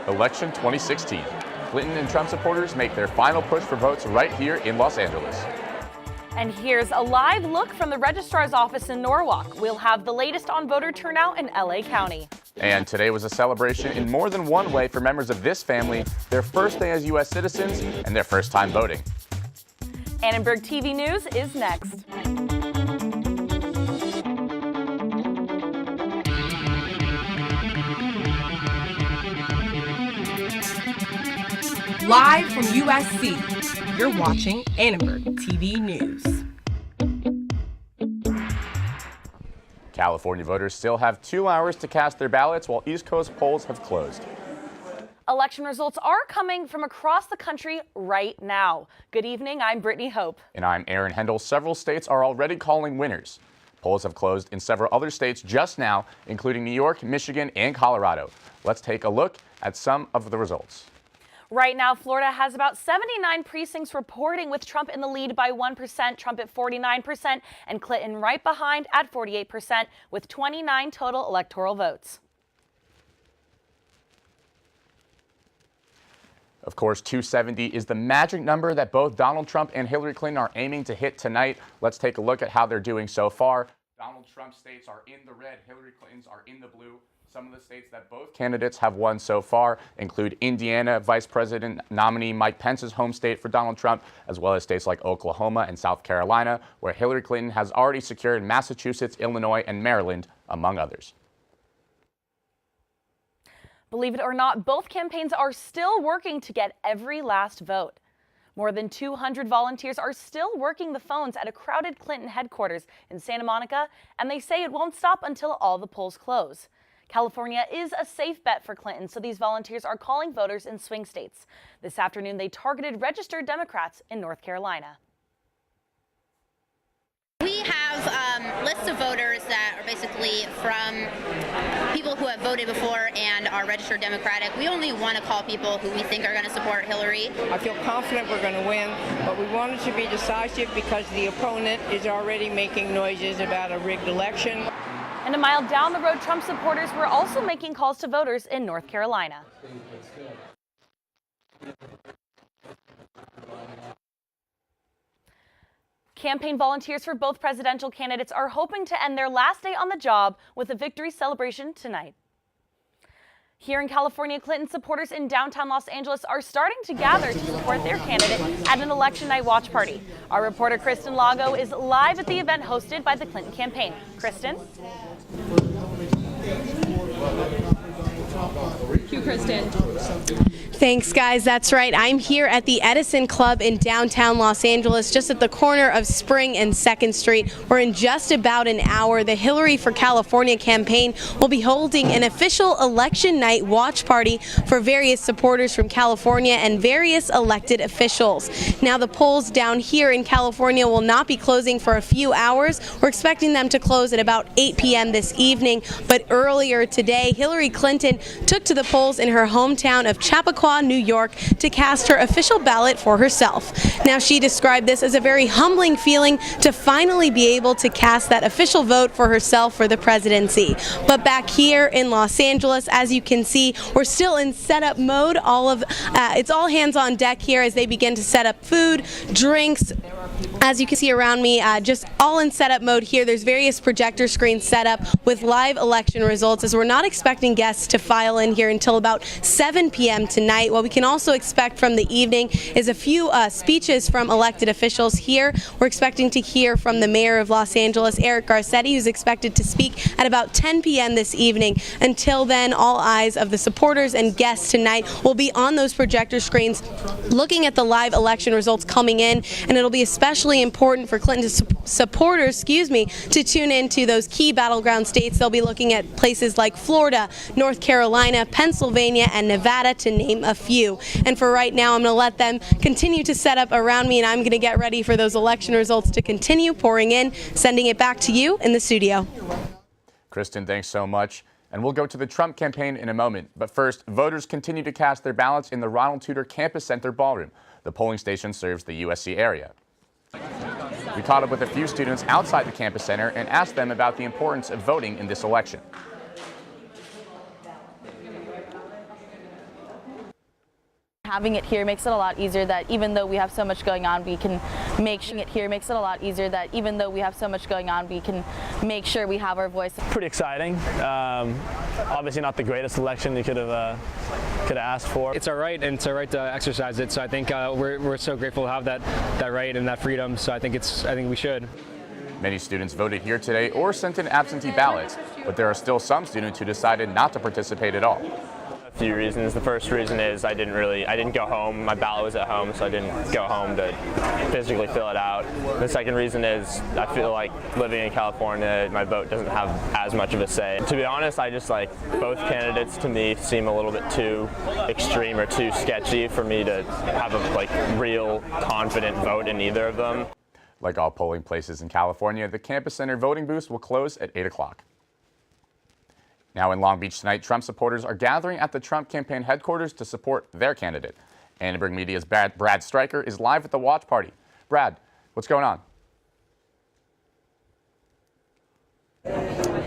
Election 2016. Clinton and Trump supporters make their final push for votes right here in Los Angeles. And here's a live look from the registrar's office in Norwalk. We'll have the latest on voter turnout in LA County. And today was a celebration in more than one way for members of this family, their first day as U.S. citizens and their first time voting. Annenberg TV News is next. Live from USC, you're watching Annenberg TV News. California voters still have 2 hours to cast their ballots while East Coast polls have closed. Election results are coming from across the country right now. Good evening, I'm Brittany Hope. And I'm Aaron Hendel. Several states are already calling winners. Polls have closed in several other states just now, including New York, Michigan, and Colorado. Let's take a look at some of the results. Right now, Florida has about 79 precincts reporting, with Trump in the lead by 1%, Trump at 49%, and Clinton right behind at 48%, with 29 total electoral votes. Of course, 270 is the magic number that both Donald Trump and Hillary Clinton are aiming to hit tonight. Let's take a look at how they're doing so far. Donald Trump's states are in the red, Hillary Clinton's are in the blue. Some of the states that both candidates have won so far include Indiana, Vice President nominee Mike Pence's home state for Donald Trump, as well as states like Oklahoma and South Carolina, where Hillary Clinton has already secured Massachusetts, Illinois, and Maryland, among others. Believe it or not, both campaigns are still working to get every last vote. More than 200 volunteers are still working the phones at a crowded Clinton headquarters in Santa Monica, and they say it won't stop until all the polls close. California is a safe bet for Clinton, so these volunteers are calling voters in swing states. This afternoon, they targeted registered Democrats in North Carolina. We have lists of voters that are basically from people who have voted before and are registered Democratic. We only want to call people who we think are going to support Hillary. I feel confident we're going to win, but we want it to be decisive because the opponent is already making noises about a rigged election. And a mile down the road, Trump supporters were also making calls to voters in North Carolina. Campaign volunteers for both presidential candidates are hoping to end their last day on the job with a victory celebration tonight. Here in California, Clinton supporters in downtown Los Angeles are starting to gather to support their candidate at an election night watch party. Our reporter Kristen Lago is live at the event hosted by the Clinton campaign. Kristen? Thank you, Kristen. Thanks, guys. That's right. I'm here at the Edison Club in downtown Los Angeles, just at the corner of Spring and 2nd Street, where in just about an hour, the Hillary for California campaign will be holding an official election night watch party for various supporters from California and various elected officials. Now, the polls down here in California will not be closing for a few hours. We're expecting them to close at about 8 p.m. this evening, but earlier today, Hillary Clinton took to the polls in her hometown of Chappaqua, New York, to cast her official ballot for herself. Now, she described this as a very humbling feeling to finally be able to cast that official vote for herself for the presidency. But back here in Los Angeles, as you can see, we're still in setup mode. It's all hands on deck here as they begin to set up food, drinks. As you can see around me, just all in setup mode here. There's various projector screens set up with live election results, as we're not expecting guests to file in here until about 7 p.m. tonight. What we can also expect from the evening is a few speeches from elected officials here. We're expecting to hear from the mayor of Los Angeles, Eric Garcetti, who's expected to speak at about 10 p.m. this evening. Until then, all eyes of the supporters and guests tonight will be on those projector screens looking at the live election results coming in, and it'll be especially important for Clinton supporters, to tune into those key battleground states. They'll be looking at places like Florida, North Carolina, Pennsylvania, and Nevada, to name a few. And for right now, I'm going to let them continue to set up around me, and I'm going to get ready for those election results to continue pouring in, sending it back to you in the studio. Kristen, thanks so much. And we'll go to the Trump campaign in a moment. But first, voters continue to cast their ballots in the Ronald Tudor Campus Center ballroom. The polling station serves the USC area. We caught up with a few students outside the campus center and asked them about the importance of voting in this election. Having it here makes it a lot easier that even though we have so much going on, we can make sure we have our voice. Pretty exciting. Obviously not the greatest selection you could have asked for. It's our right, and it's our right to exercise it. So I think we're so grateful to have that right and that freedom. So I think we should. Many students voted here today or sent in absentee ballots, but there are still some students who decided not to participate at all. A few reasons. The first reason is I didn't go home. My ballot was at home, so I didn't go home to physically fill it out. The second reason is I feel like living in California, my vote doesn't have as much of a say. To be honest, I just like both candidates to me seem a little bit too extreme or too sketchy for me to have a real confident vote in either of them. Like all polling places in California, the Campus Center voting booths will close at 8 o'clock. Now in Long Beach tonight, Trump supporters are gathering at the Trump campaign headquarters to support their candidate. Annenberg Media's Brad Stryker is live at the watch party. Brad, what's going on?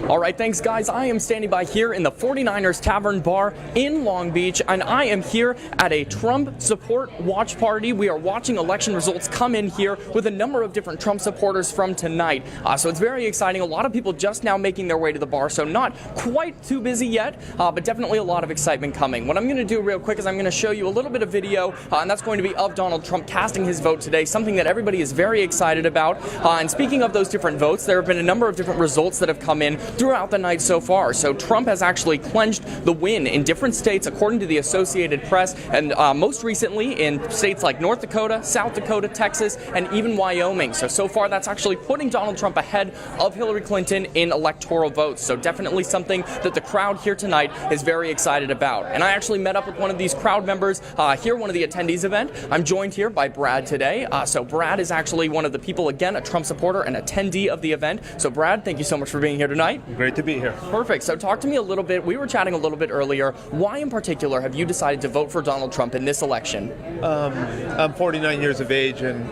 All right, thanks, guys. I am standing by here in the 49ers Tavern Bar in Long Beach, and I am here at a Trump support watch party. We are watching election results come in here with a number of different Trump supporters from tonight. So it's very exciting. A lot of people just now making their way to the bar, so not quite too busy yet, but definitely a lot of excitement coming. What I'm going to do real quick is I'm going to show you a little bit of video, and that's going to be of Donald Trump casting his vote today, something that everybody is very excited about. And speaking of those different votes, there have been a number of different results that have come in throughout the night so far. So Trump has actually clinched the win in different states according to the Associated Press, and most recently in states like North Dakota, South Dakota, Texas, and even Wyoming. So far that's actually putting Donald Trump ahead of Hillary Clinton in electoral votes. So definitely something that the crowd here tonight is very excited about. And I actually met up with one of these crowd members here, one of the attendees event. I'm joined here by Brad today. So Brad is actually one of the people, again, a Trump supporter and attendee of the event. So Brad, thank you so much for being here tonight. Great to be here. Perfect. So talk to me a little bit. We were chatting a little bit earlier. Why in particular have you decided to vote for Donald Trump in this election? I'm 49 years of age and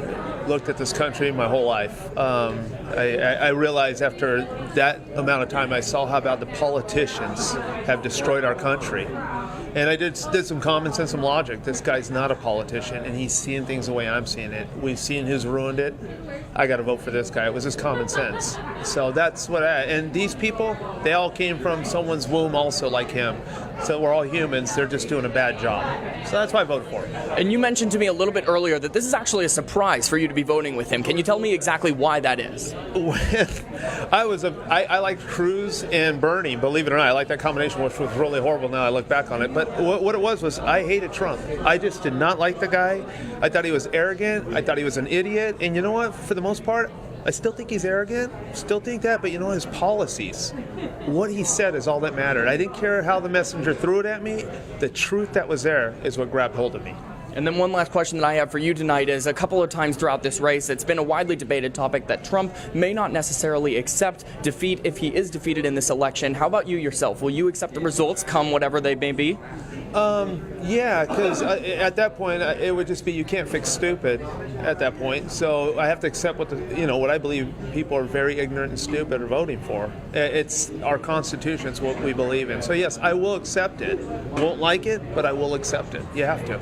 looked at this country my whole life. I realized after that amount of time I saw how bad the politicians have destroyed our country. And I did some common sense, some logic. This guy's not a politician, and he's seeing things the way I'm seeing it. We've seen who's ruined it. I got to vote for this guy. It was just common sense. So that's what and these people, they all came from someone's womb also like him. So we're all humans. They're just doing a bad job. So that's why I voted for him. And you mentioned to me a little bit earlier that this is actually a surprise for you to be voting with him. Can you tell me exactly why that is? I liked Cruz and Bernie, believe it or not. I like that combination, which was really horrible now I look back on it. But what it was I hated Trump. I just did not like the guy. I thought he was arrogant. I thought he was an idiot. And you know what? For the most part, I still think he's arrogant, still think that, but you know, his policies, what he said is all that mattered. I didn't care how the messenger threw it at me. The truth that was there is what grabbed hold of me. And then one last question that I have for you tonight is, a couple of times throughout this race, it's been a widely debated topic that Trump may not necessarily accept defeat if he is defeated in this election. How about you yourself? Will you accept the results, come whatever they may be? Yeah, because at that point, it would just be you can't fix stupid at that point. So I have to accept what I believe people are very ignorant and stupid are voting for. It's our Constitution. It's what we believe in. So yes, I will accept it. Won't like it, but I will accept it. You have to.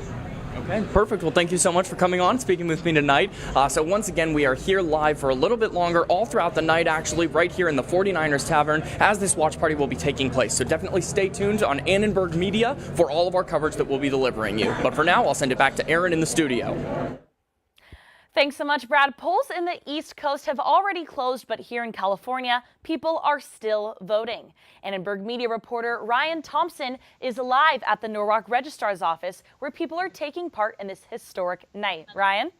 Okay, perfect. Well, thank you so much for coming on, speaking with me tonight. So once again, we are here live for a little bit longer, all throughout the night, actually, right here in the 49ers Tavern, as this watch party will be taking place. So definitely stay tuned on Annenberg Media for all of our coverage that we'll be delivering you. But for now, I'll send it back to Aaron in the studio. Thanks so much, Brad. Polls in the East Coast have already closed, but here in California, people are still voting. Annenberg Media reporter Ryan Thompson is live at the Norwalk Registrar's office, where people are taking part in this historic night. Ryan?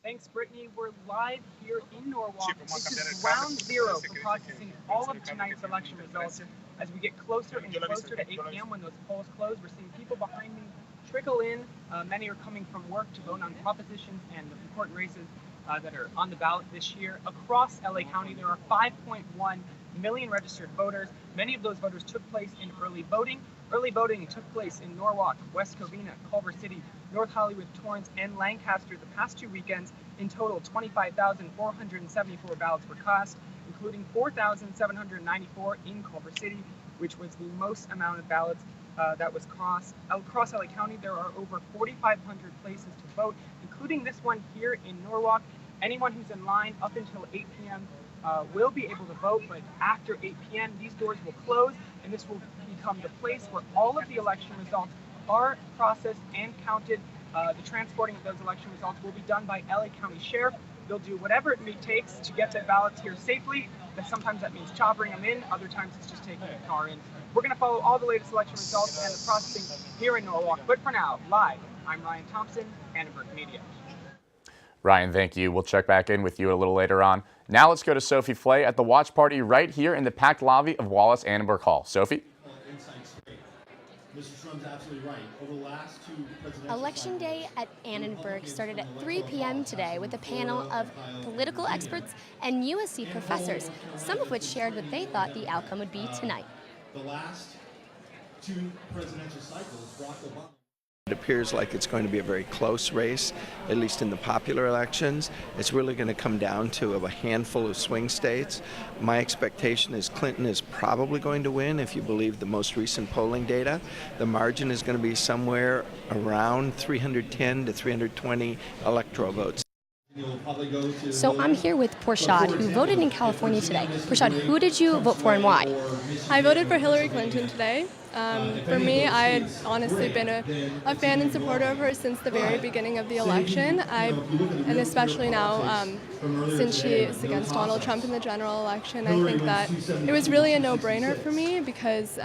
Thanks, Brittany. We're live here in Norwalk. This is ground zero for processing all of tonight's election results. As we get closer and closer to 8 p.m. when those polls close, we're seeing people behind me trickle in. Many are coming from work to vote on propositions and the important races that are on the ballot this year. Across LA County, there are 5.1 million registered voters. Many of those voters took place in early voting. Early voting took place in Norwalk, West Covina, Culver City, North Hollywood, Torrance, and Lancaster the past 2 weekends. In total, 25,474 ballots were cast, including 4,794 in Culver City, which was the most amount of ballots that was crossed. Across LA County, there are over 4,500 places to vote, including this one here in Norwalk. Anyone who's in line up until 8 p.m. Will be able to vote, but after 8 p.m. these doors will close, and this will become the place where all of the election results are processed and counted. The transporting of those election results will be done by LA County Sheriff. They'll do whatever it takes to get the ballots here safely. But sometimes that means choppering them in, other times it's just taking a car in. We're going to follow all the latest election results and the processing here in Norwalk. But for now, live, I'm Ryan Thompson, Annenberg Media. Ryan, thank you. We'll check back in with you a little later on. Now let's go to Sophie Flay at the watch party right here in the packed lobby of Wallace Annenberg Hall. Sophie? Mr. Trump's absolutely right. Over the last two presidential Election Day at Annenberg started at 3 p.m. today with a panel of political experts and USC professors, some of which shared what they thought the outcome would be tonight. The last two presidential cycles, Barack Obama. It appears like it's going to be a very close race, at least in the popular elections. It's really going to come down to a handful of swing states. My expectation is Clinton is probably going to win if you believe the most recent polling data. The margin is going to be somewhere around 310 to 320 electoral votes. So I'm here with Porshad, who voted in California today. Porshad, who did you vote for and why? I voted for Hillary Clinton today. For me, I had honestly been a fan and supporter of her since the very beginning of the election. And especially now, since she is against Donald Trump in the general election, I think that it was really a no-brainer for me because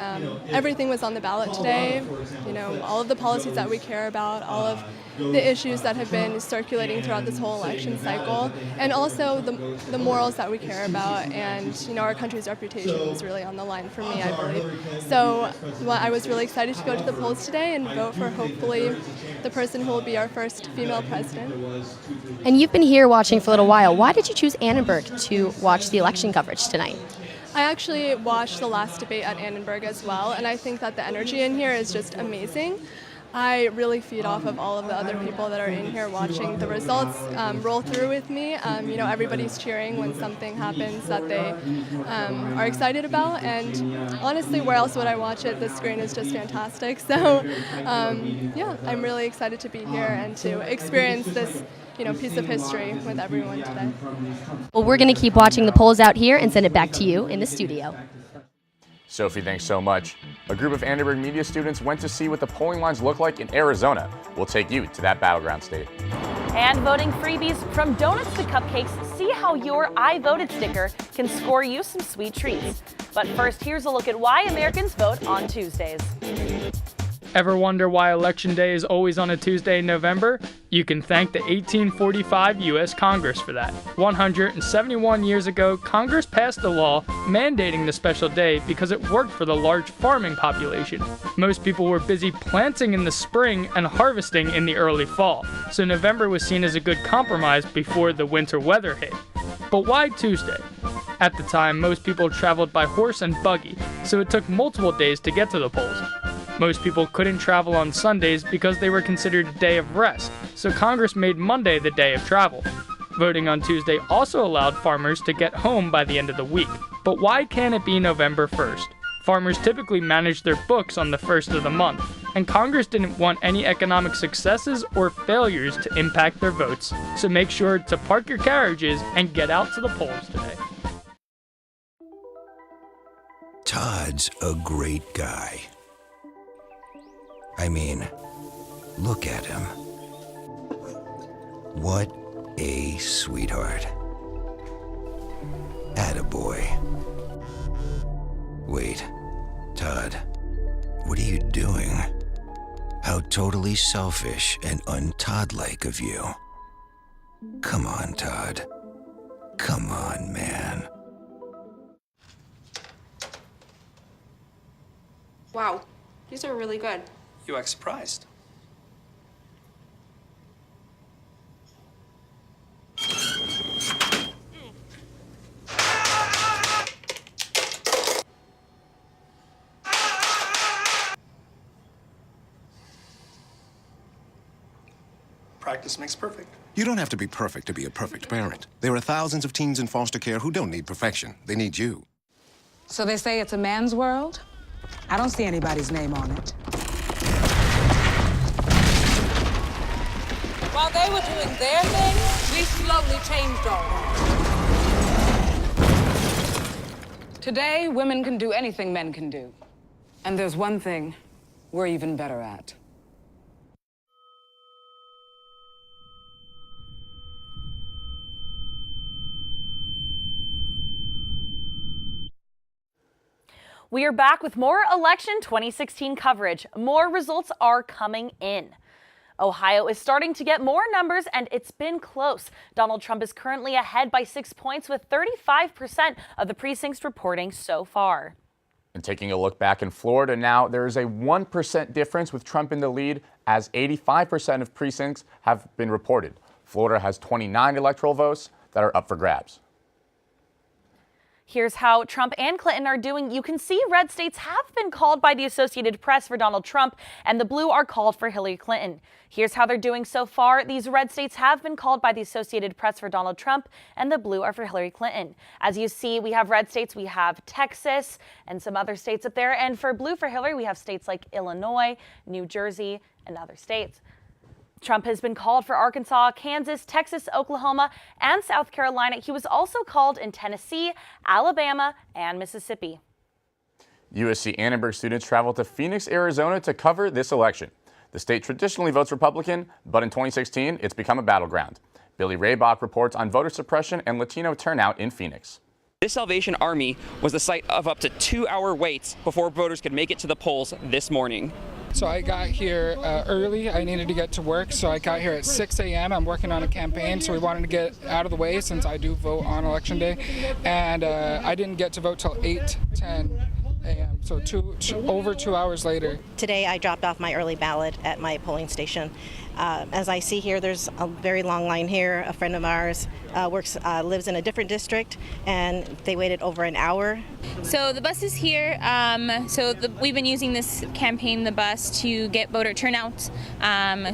everything was on the ballot today. You know, all of the policies that we care about, all of the issues that have been circulating throughout this whole election cycle, and also the morals that we care about, and you know, our country's reputation is really on the line for me, I believe. So I was really excited to go to the polls today and vote for hopefully the person who will be our first female president. And you've been here watching for a little while. Why did you choose Annenberg to watch the election coverage tonight? I actually watched the last debate at Annenberg as well, and I think that the energy in here is just amazing. I really feed off of all of the other people that are in here watching the results roll through with me. You know, everybody's cheering when something happens that they are excited about, and honestly, where else would I watch it? The screen is just fantastic. So, yeah, I'm really excited to be here and to experience this, you know, piece of history with everyone today. Well, we're going to keep watching the polls out here and send it back to you in the studio. Sophie, thanks so much. A group of Annenberg Media students went to see what the polling lines look like in Arizona. We'll take you to that battleground state. And voting freebies from donuts to cupcakes, see how your I voted sticker can score you some sweet treats. But first, here's a look at why Americans vote on Tuesdays. Ever wonder why Election Day is always on a Tuesday in November? You can thank the 1845 U.S. Congress for that. 171 years ago, Congress passed a law mandating the special day because it worked for the large farming population. Most people were busy planting in the spring and harvesting in the early fall, so November was seen as a good compromise before the winter weather hit. But why Tuesday? At the time, most people traveled by horse and buggy, so it took multiple days to get to the polls. Most people couldn't travel on Sundays because they were considered a day of rest, so Congress made Monday the day of travel. Voting on Tuesday also allowed farmers to get home by the end of the week. But why can't it be November 1st? Farmers typically manage their books on the 1st of the month, and Congress didn't want any economic successes or failures to impact their votes, so make sure to park your carriages and get out to the polls today. Todd's a great guy. I mean, look at him. What a sweetheart. Attaboy. Wait, Todd, what are you doing? How totally selfish and un-Todd-like of you. Come on, Todd. Come on, man. Wow, these are really good. You act surprised. Practice makes perfect. You don't have to be perfect to be a perfect parent. There are thousands of teens in foster care who don't need perfection. They need you. So they say it's a man's world? I don't see anybody's name on it. While they were doing their thing, we slowly changed all that. Today, women can do anything men can do. And there's one thing we're even better at. We are back with more election 2016 coverage. More results are coming in. Ohio is starting to get more numbers, and it's been close. Donald Trump is currently ahead by 6 points, with 35% of the precincts reporting so far. And taking a look back in Florida now, there is a 1% difference with Trump in the lead, as 85% of precincts have been reported. Florida has 29 electoral votes that are up for grabs. Here's how Trump and Clinton are doing. You can see red states have been called by the Associated Press for Donald Trump, and the blue are called for Hillary Clinton. Here's how they're doing so far. These red states have been called by the Associated Press for Donald Trump, and the blue are for Hillary Clinton. As you see, we have red states, we have Texas, and some other states up there. And for blue for Hillary, we have states like Illinois, New Jersey, and other states. Trump has been called for Arkansas, Kansas, Texas, Oklahoma, and South Carolina. He was also called in Tennessee, Alabama, and Mississippi. USC Annenberg students traveled to Phoenix, Arizona to cover this election. The state traditionally votes Republican, but in 2016, it's become a battleground. Billy Raybach reports on voter suppression and Latino turnout in Phoenix. This Salvation Army was the site of up to 2-hour waits before voters could make it to the polls this morning. So I got here early. I needed to get to work, so I got here at 6 a.m. I'm working on a campaign, so we wanted to get out of the way since I do vote on Election Day. And I didn't get to vote till 8:10 a.m., so over 2 hours later. Today I dropped off my early ballot at my polling station. As I see here, there's a very long line here. A friend of ours lives in a different district, and they waited over an hour. So the bus is here. We've been using this campaign, the bus, to get voter turnout.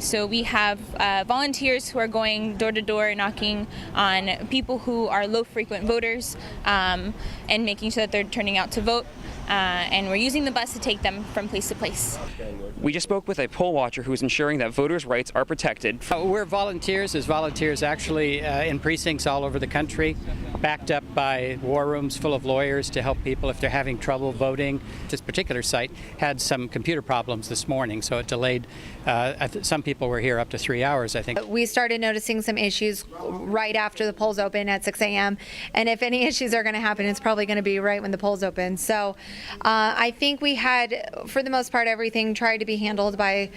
So we have volunteers who are going door to door, knocking on people who are low frequent voters, and making sure that they're turning out to vote. And we're using the bus to take them from place to place. We just spoke with a poll watcher who is ensuring that voters' rights are protected. We're volunteers, as volunteers actually in precincts all over the country, backed up by war rooms full of lawyers to help people if they're having trouble voting. This particular site had some computer problems this morning, so it delayed. Some people were here up to 3 hours, I think. We started noticing some issues right after the polls open at 6 a.m. And if any issues are going to happen, it's probably going to be right when the polls open. So I think we had, for the most part, everything tried to be handled by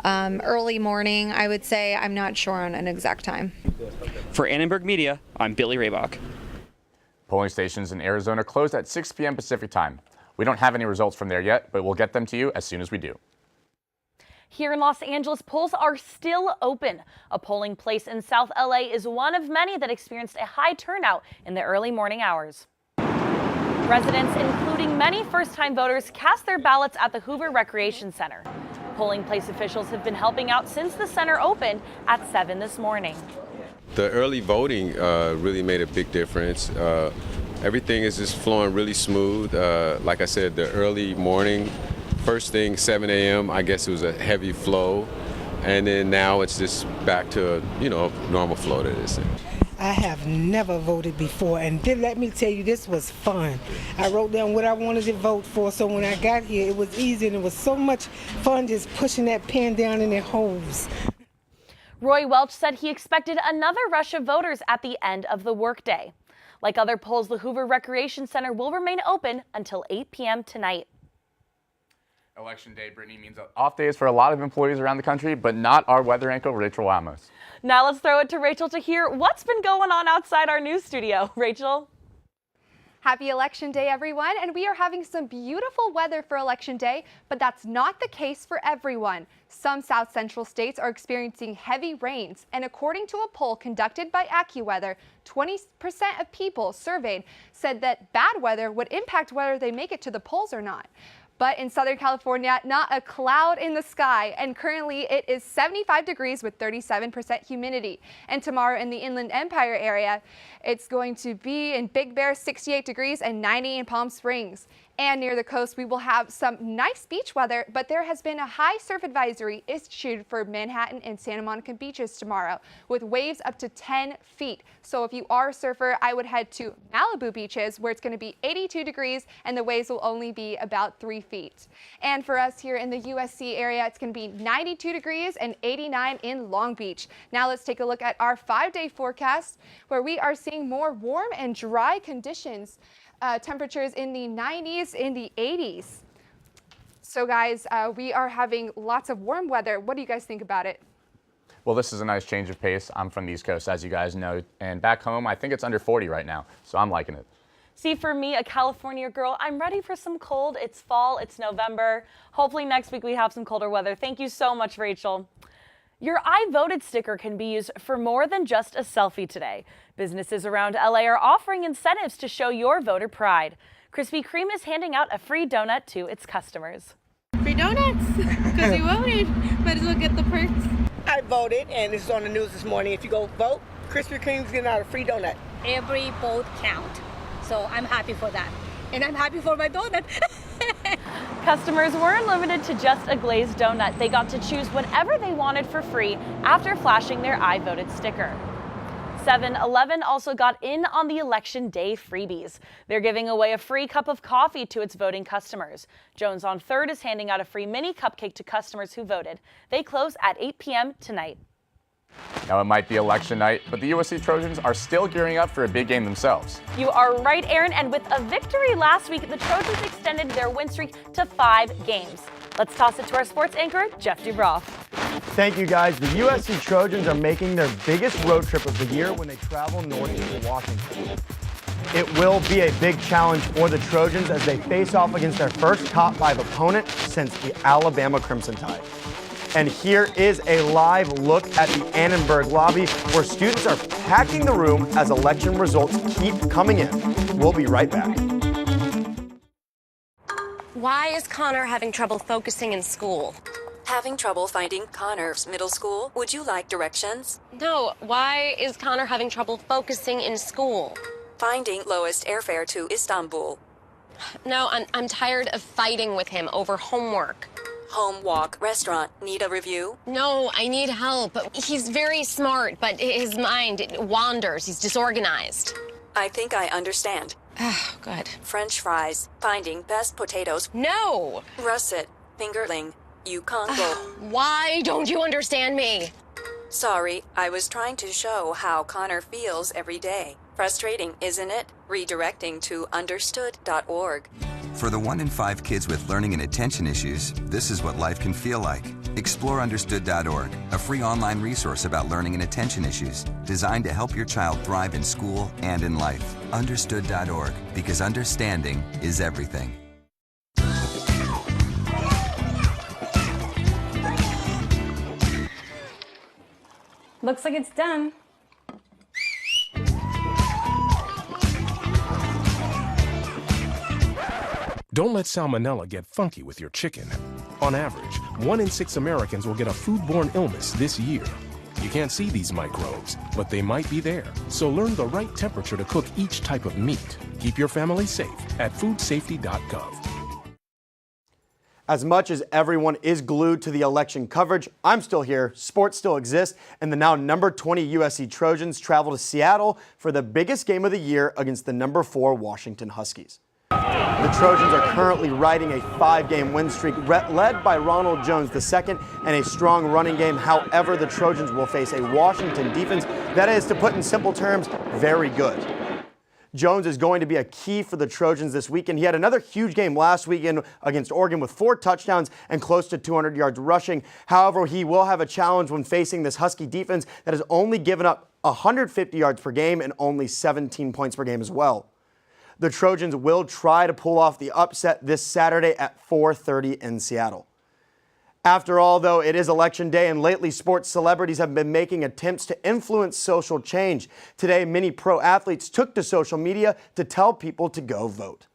early morning, I would say. I'm not sure on an exact time. For Annenberg Media, I'm Billy Raybach. Polling stations in Arizona closed at 6 p.m. Pacific time. We don't have any results from there yet, but we'll get them to you as soon as we do. Here in Los Angeles, polls are still open. A polling place in South LA is one of many that experienced a high turnout in the early morning hours. Residents, including many first-time voters, cast their ballots at the Hoover Recreation Center. Polling place officials have been helping out since the center opened at 7 this morning. The early voting really made a big difference. Everything is just flowing really smooth. Like I said, the early morning, first thing 7 a.m., I guess it was a heavy flow. And then now it's just back to, normal flow that it's in. I have never voted before, and let me tell you, this was fun. I wrote down what I wanted to vote for, so when I got here, it was easy, and it was so much fun just pushing that pen down in the holes. Roy Welch said he expected another rush of voters at the end of the workday. Like other polls, the Hoover Recreation Center will remain open until 8 p.m. tonight. Election day, Brittany, means off days for a lot of employees around the country, but not our weather anchor, Rachel Ramos. Now let's throw it to Rachel to hear what's been going on outside our news studio. Rachel? Happy Election Day, everyone, and we are having some beautiful weather for Election Day, but that's not the case for everyone. Some South Central states are experiencing heavy rains, and according to a poll conducted by AccuWeather, 20% of people surveyed said that bad weather would impact whether they make it to the polls or not. But in Southern California, not a cloud in the sky, and currently it is 75 degrees with 37% humidity. And tomorrow in the Inland Empire area, it's going to be in Big Bear 68 degrees and 90 in Palm Springs. And near the coast, we will have some nice beach weather, but there has been a high surf advisory issued for Manhattan and Santa Monica beaches tomorrow, with waves up to 10 feet. So if you are a surfer, I would head to Malibu beaches, where it's going to be 82 degrees and the waves will only be about 3 feet. And for us here in the USC area, it's going to be 92 degrees and 89 in Long Beach. Now let's take a look at our 5-day forecast, where we are seeing more warm and dry conditions. Temperatures in the 90s, in the 80s. So guys, we are having lots of warm weather. What do you guys think about it? Well, this is a nice change of pace. I'm from the East Coast, as you guys know, and back home, I think it's under 40 right now, so I'm liking it. See, for me, a California girl, I'm ready for some cold. It's fall, it's November. Hopefully next week we have some colder weather. Thank you so much, Rachel. Your I voted sticker can be used for more than just a selfie today. Businesses around LA are offering incentives to show your voter pride. Krispy Kreme is handing out a free donut to its customers. Free donuts, because you voted. Might as well get the perks. I voted, and this is on the news this morning. If you go vote, Krispy Kreme's giving out a free donut. Every vote count, so I'm happy for that. And I'm happy for my donut. Customers weren't limited to just a glazed donut. They got to choose whatever they wanted for free after flashing their I voted sticker. 7-Eleven also got in on the election day freebies. They're giving away a free cup of coffee to its voting customers. Jones on 3rd is handing out a free mini cupcake to customers who voted. They close at 8 p.m. tonight. Now, it might be election night, but the USC Trojans are still gearing up for a big game themselves. You are right, Aaron, and with a victory last week, the Trojans extended their win streak to 5 games. Let's toss it to our sports anchor, Jeff Dubroff. Thank you, guys. The USC Trojans are making their biggest road trip of the year when they travel north to Washington. It will be a big challenge for the Trojans as they face off against their first top 5 opponent since the Alabama Crimson Tide. And here is a live look at the Annenberg lobby, where students are packing the room as election results keep coming in. We'll be right back. Why is Connor having trouble focusing in school? Having trouble finding Connor's middle school? Would you like directions? No, why is Connor having trouble focusing in school? Finding lowest airfare to Istanbul. No, I'm tired of fighting with him over homework. Home, walk, restaurant. Need a review? No, I need help. He's very smart, but his mind wanders. He's disorganized. I think I understand. Oh, good. French fries. Finding best potatoes. No! Russet. Fingerling. Yukon Bowl. Why don't you understand me? Sorry, I was trying to show how Connor feels every day. Frustrating, isn't it? Redirecting to understood.org. For the 1 in 5 kids with learning and attention issues, this is what life can feel like. Explore understood.org, a free online resource about learning and attention issues, designed to help your child thrive in school and in life. Understood.org, because understanding is everything. Looks like it's done. Don't let salmonella get funky with your chicken. On average, 1 in 6 Americans will get a foodborne illness this year. You can't see these microbes, but they might be there. So learn the right temperature to cook each type of meat. Keep your family safe at foodsafety.gov. As much as everyone is glued to the election coverage, I'm still here, sports still exists, and the now number 20 USC Trojans travel to Seattle for the biggest game of the year against the number 4 Washington Huskies. The Trojans are currently riding a 5-game win streak led by Ronald Jones II and a strong running game. However, the Trojans will face a Washington defense that is, to put in simple terms, very good. Jones is going to be a key for the Trojans this weekend. He had another huge game last weekend against Oregon with 4 touchdowns and close to 200 yards rushing. However, he will have a challenge when facing this Husky defense that has only given up 150 yards per game and only 17 points per game as well. The Trojans will try to pull off the upset this Saturday at 4:30 in Seattle. After all, though, it is election day, and lately sports celebrities have been making attempts to influence social change. Today, many pro athletes took to social media to tell people to go vote.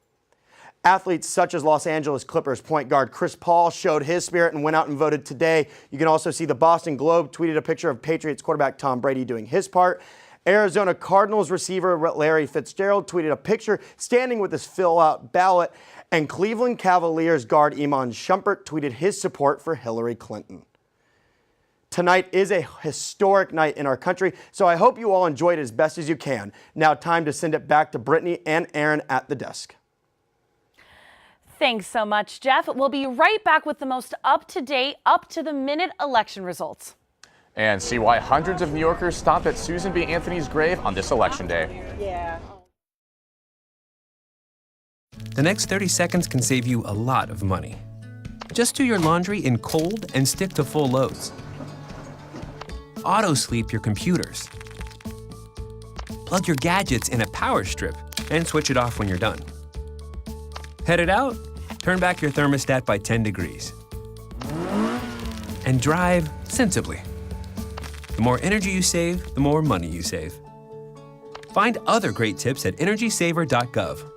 Athletes such as Los Angeles Clippers point guard Chris Paul showed his spirit and went out and voted today. You can also see the Boston Globe tweeted a picture of Patriots quarterback Tom Brady doing his part. Arizona Cardinals receiver Larry Fitzgerald tweeted a picture standing with his fill-out ballot, and Cleveland Cavaliers guard Iman Shumpert tweeted his support for Hillary Clinton. Tonight is a historic night in our country, so I hope you all enjoyed it as best as you can. Now time to send it back to Brittany and Aaron at the desk. Thanks so much, Jeff. We'll be right back with the most up-to-date, up-to-the-minute election results. And see why hundreds of New Yorkers stopped at Susan B. Anthony's grave on this election day. Yeah. The next 30 seconds can save you a lot of money. Just do your laundry in cold and stick to full loads. Auto-sleep your computers. Plug your gadgets in a power strip and switch it off when you're done. Headed out? Turn back your thermostat by 10 degrees. And drive sensibly. The more energy you save, the more money you save. Find other great tips at energysaver.gov.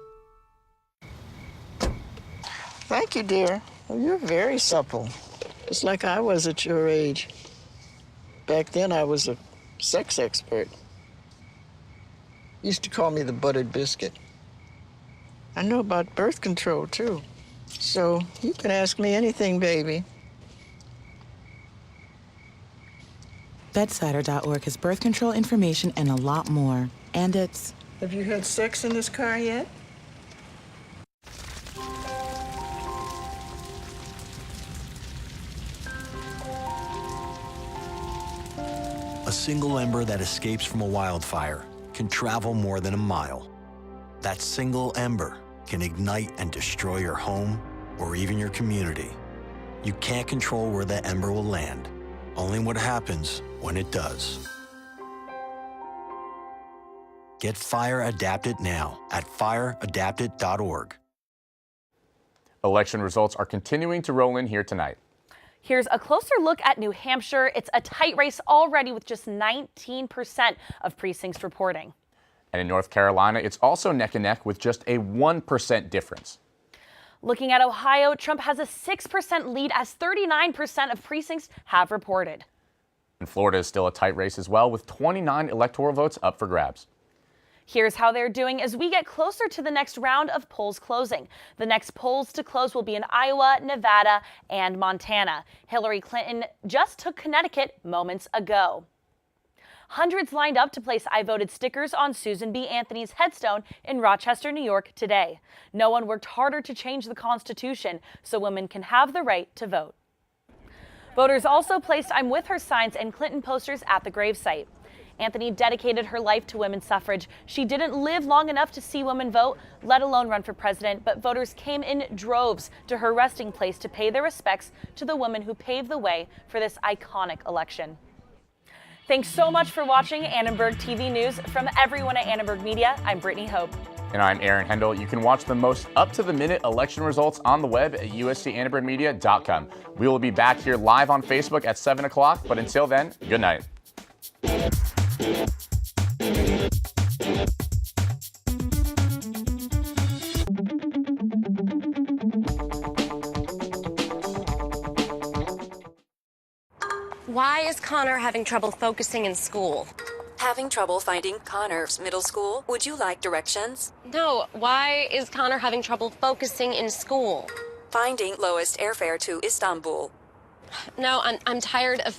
Thank you, dear. Well, you're very supple. Just like I was at your age. Back then, I was a sex expert. Used to call me the buttered biscuit. I know about birth control, too. So you can ask me anything, baby. Bedsider.org has birth control information and a lot more. And it's... Have you had sex in this car yet? A single ember that escapes from a wildfire can travel more than a mile. That single ember can ignite and destroy your home or even your community. You can't control where that ember will land, only what happens when it does. Get Fire Adapted now at fireadapted.org. Election results are continuing to roll in here tonight. Here's a closer look at New Hampshire. It's a tight race already with just 19% of precincts reporting. And in North Carolina, it's also neck and neck with just a 1% difference. Looking at Ohio, Trump has a 6% lead as 39% of precincts have reported. And Florida is still a tight race as well, with 29 electoral votes up for grabs. Here's how they're doing as we get closer to the next round of polls closing. The next polls to close will be in Iowa, Nevada, and Montana. Hillary Clinton just took Connecticut moments ago. Hundreds lined up to place I voted stickers on Susan B. Anthony's headstone in Rochester, New York today. No one worked harder to change the Constitution so women can have the right to vote. Voters also placed I'm with her signs and Clinton posters at the gravesite. Anthony dedicated her life to women's suffrage. She didn't live long enough to see women vote, let alone run for president, but voters came in droves to her resting place to pay their respects to the woman who paved the way for this iconic election. Thanks so much for watching Annenberg TV News. From everyone at Annenberg Media, I'm Brittany Hope. And I'm Aaron Hendel. You can watch the most up-to-the-minute election results on the web at uscannenbergmedia.com. We will be back here live on Facebook at 7 o'clock, but until then, good night. Why is Connor having trouble focusing in school? Having trouble finding Connor's middle school? Would you like directions? No, why is Connor having trouble focusing in school? Finding lowest airfare to Istanbul. No, I'm tired of